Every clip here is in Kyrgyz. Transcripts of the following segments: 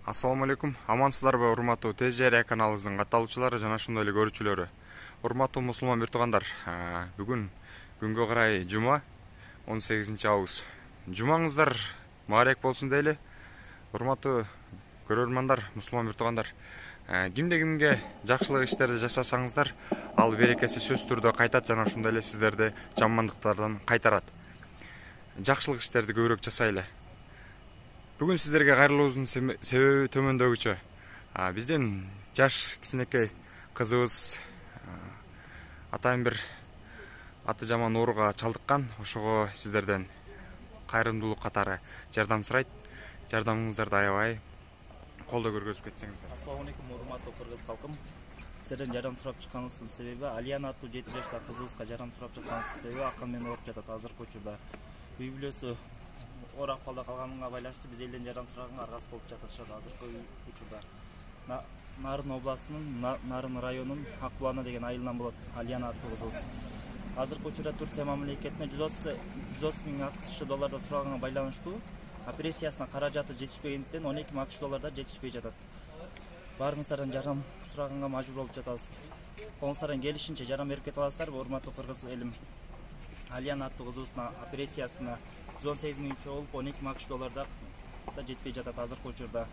Assalamu алейкум. Амансыздарбы, урматтуу ТЖР каналыбыздын катталуучулары жана ошондой эле көрүүчүлөрү. Урматтуу мусулман бир туугандар, бүгүн күнгө карай жума 18-август. Жумаңыздар маарек болсун дейли. Урматтуу көрөрмандар, мусулман бир туугандар, кимде-кимге жакшылык иштерди жашасаңыздар, ал берекеси сөзсүз түрдө кайтат жана ошондой эле сиздерди жамандыктардан кайтарат. Жакшылык иштерди көбүрөөк жасайлы. Бүгүн сиздерге кайрылуубуздун себеби төмөндөгүчө. Биздин жаш кичинекей кызыбыз атайын бир аты жаман ооруга чалдыккан. Ошого сиздерден кайрымдуулук катары жардам сурайт. Жардамыңыздарды аябай колдоо көргөзүп кетсеңиздер. Assalamu alaikum, урматтуу кыргыз калкым. Сиздерден жардам сурап чыкканыбыздын себеби Алияна аттуу 7 жаштагы кызыбызга жардам сурап чыкканыбыздын себеби акан менен ооруп жатат азыркы учурда. Үй бүлөсү оор акыбалда калганына байланыштуу биз элден жардам сураганга аргасыз болуп жатышат азыркы учурда. Нарын областынын Нарын районунун Акбулана деген айылынан болот Алияна аттуу кызыбыз. Азыркы учурда Турция мамлекетине 130 миң акш долларда сураганга байланыштуу операциясына каражаты жетишпегендиктен 12 миң акш долларда жетишпей жатат. Баарыңыздардан жардам сураганга мажбур болуп жатабыз. Колуңуздардан келишинче жардам берип кете аласыздарбы, урматтуу кыргыз элим? Алияна аттуу кызыбыздын операциясына 118 миң болуп 12 миң акш долларда да жетпей жатат азыркы учурда.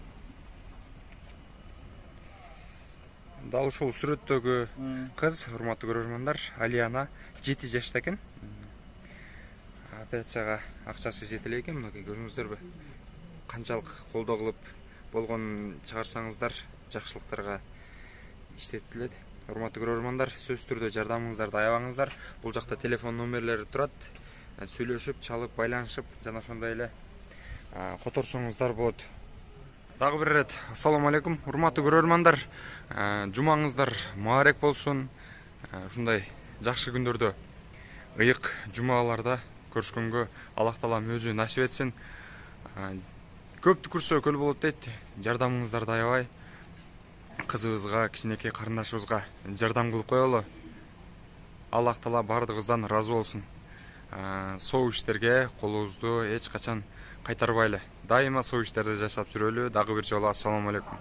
Дал ушул сүрөттөгү кыз, урматтуу көрөрмандар, Алияна 7 жашта экен. Операцияга акчасы жетелей экен, мынакей көрүңүздөрбү. Канчалык колдоо кылып болгонун чыгарсаңыздар, жакшылыктарга иштетилет. Урматтуу көрөрмандар, сөзсүз түрдө жардамыңыздарды аябаңыздар. Бул жакта телефон номерлери турат. Сүйлөшүп, чалып, байланышып, жана ошондой эле которсоңуздар болот. Дагы бир ирет, ассаламу алейкум, урматтуу көрөрмандар. Жумаңыздар маарек болсун. Ушундай жакшы күндөрдө, ыйык жумаларда көрүшкөнгө Аллах таалам өзү насип этсин. Көптү күрсө көл болот дейт. Жардамыңыздарды аябай кызыбызга, кичинекей карындашыбызга жардам кылып коелу. Аллах таала бардыгыбыздан ыраазы болсун. Соо иштерге колубузду эч качан кайтарбайлы. Дайыма соо иштерди жашап жүрөлү. Дагы бир жолу ассаламу алейкум.